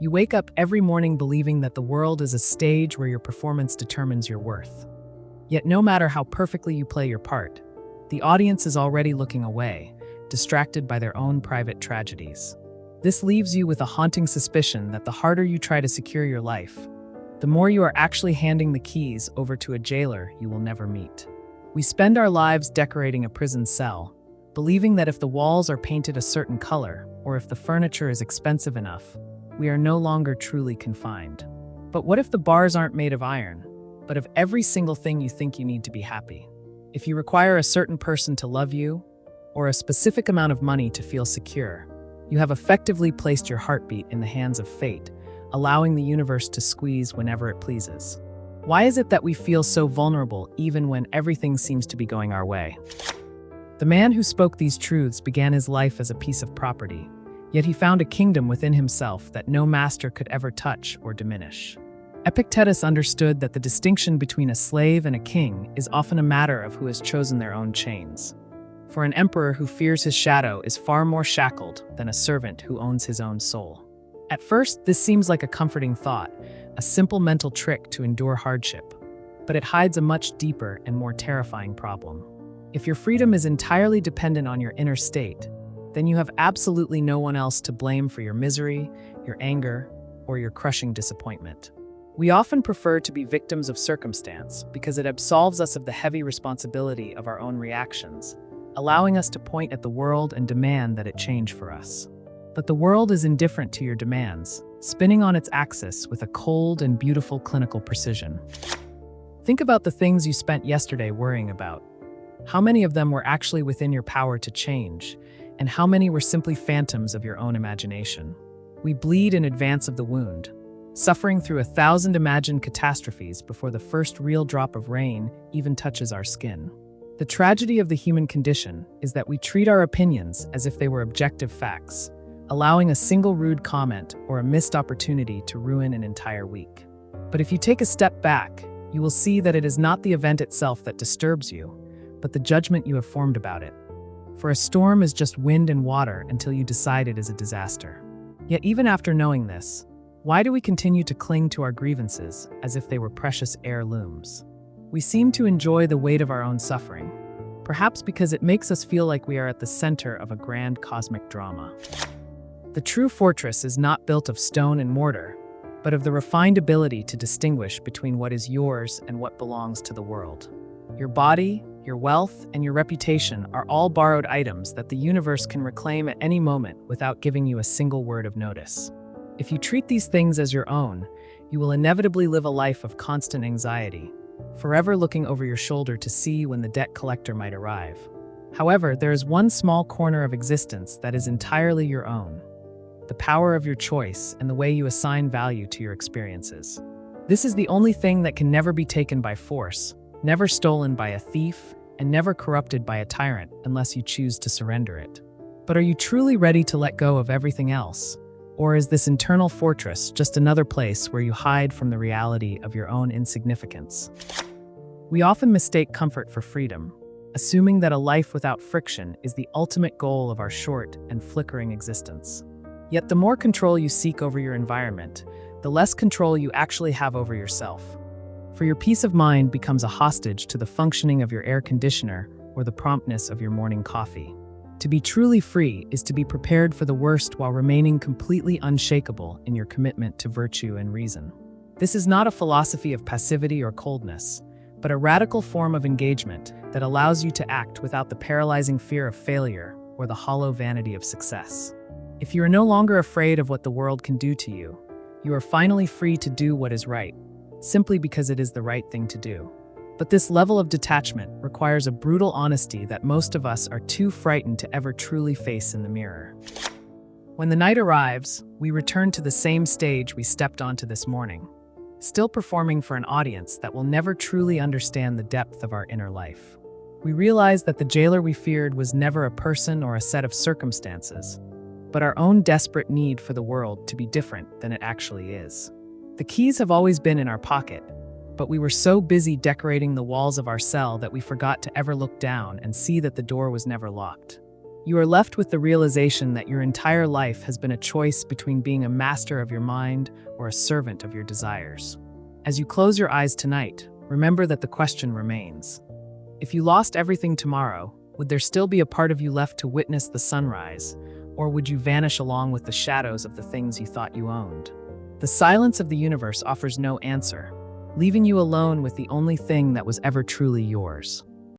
You wake up every morning believing that the world is a stage where your performance determines your worth. Yet no matter how perfectly you play your part, the audience is already looking away, distracted by their own private tragedies. This leaves you with a haunting suspicion that the harder you try to secure your life, the more you are actually handing the keys over to a jailer you will never meet. We spend our lives decorating a prison cell, believing that if the walls are painted a certain color, or if the furniture is expensive enough, we are no longer truly confined. But what if the bars aren't made of iron, but of every single thing you think you need to be happy? If you require a certain person to love you, or a specific amount of money to feel secure, you have effectively placed your heartbeat in the hands of fate, allowing the universe to squeeze whenever it pleases. Why is it that we feel so vulnerable even when everything seems to be going our way? The man who spoke these truths began his life as a piece of property, yet he found a kingdom within himself that no master could ever touch or diminish. Epictetus understood that the distinction between a slave and a king is often a matter of who has chosen their own chains. For an emperor who fears his shadow is far more shackled than a servant who owns his own soul. At first, this seems like a comforting thought, a simple mental trick to endure hardship, but it hides a much deeper and more terrifying problem. If your freedom is entirely dependent on your inner state, then you have absolutely no one else to blame for your misery, your anger, or your crushing disappointment. We often prefer to be victims of circumstance because it absolves us of the heavy responsibility of our own reactions, allowing us to point at the world and demand that it change for us. But the world is indifferent to your demands, spinning on its axis with a cold and beautiful clinical precision. Think about the things you spent yesterday worrying about. How many of them were actually within your power to change, and how many were simply phantoms of your own imagination? We bleed in advance of the wound, suffering through 1,000 imagined catastrophes before the first real drop of rain even touches our skin. The tragedy of the human condition is that we treat our opinions as if they were objective facts, allowing a single rude comment or a missed opportunity to ruin an entire week. But if you take a step back, you will see that it is not the event itself that disturbs you, but the judgment you have formed about it. For a storm is just wind and water until you decide it is a disaster. Yet even after knowing this, why do we continue to cling to our grievances as if they were precious heirlooms? We seem to enjoy the weight of our own suffering, perhaps because it makes us feel like we are at the center of a grand cosmic drama. The true fortress is not built of stone and mortar, but of the refined ability to distinguish between what is yours and what belongs to the world. Your body, your wealth, and your reputation are all borrowed items that the universe can reclaim at any moment without giving you a single word of notice. If you treat these things as your own, you will inevitably live a life of constant anxiety, forever looking over your shoulder to see when the debt collector might arrive. However, there is one small corner of existence that is entirely your own: the power of your choice and the way you assign value to your experiences. This is the only thing that can never be taken by force, never stolen by a thief, and never corrupted by a tyrant unless you choose to surrender it. But are you truly ready to let go of everything else? Or is this internal fortress just another place where you hide from the reality of your own insignificance? We often mistake comfort for freedom, assuming that a life without friction is the ultimate goal of our short and flickering existence. Yet the more control you seek over your environment, the less control you actually have over yourself. For your peace of mind becomes a hostage to the functioning of your air conditioner or the promptness of your morning coffee. To be truly free is to be prepared for the worst while remaining completely unshakable in your commitment to virtue and reason. This is not a philosophy of passivity or coldness, but a radical form of engagement that allows you to act without the paralyzing fear of failure or the hollow vanity of success. If you are no longer afraid of what the world can do to you, you are finally free to do what is right, simply because it is the right thing to do. But this level of detachment requires a brutal honesty that most of us are too frightened to ever truly face in the mirror. When the night arrives, we return to the same stage we stepped onto this morning, still performing for an audience that will never truly understand the depth of our inner life. We realize that the jailer we feared was never a person or a set of circumstances, but our own desperate need for the world to be different than it actually is. The keys have always been in our pocket, but we were so busy decorating the walls of our cell that we forgot to ever look down and see that the door was never locked. You are left with the realization that your entire life has been a choice between being a master of your mind or a servant of your desires. As you close your eyes tonight, remember that the question remains. If you lost everything tomorrow, would there still be a part of you left to witness the sunrise, or would you vanish along with the shadows of the things you thought you owned? The silence of the universe offers no answer, leaving you alone with the only thing that was ever truly yours.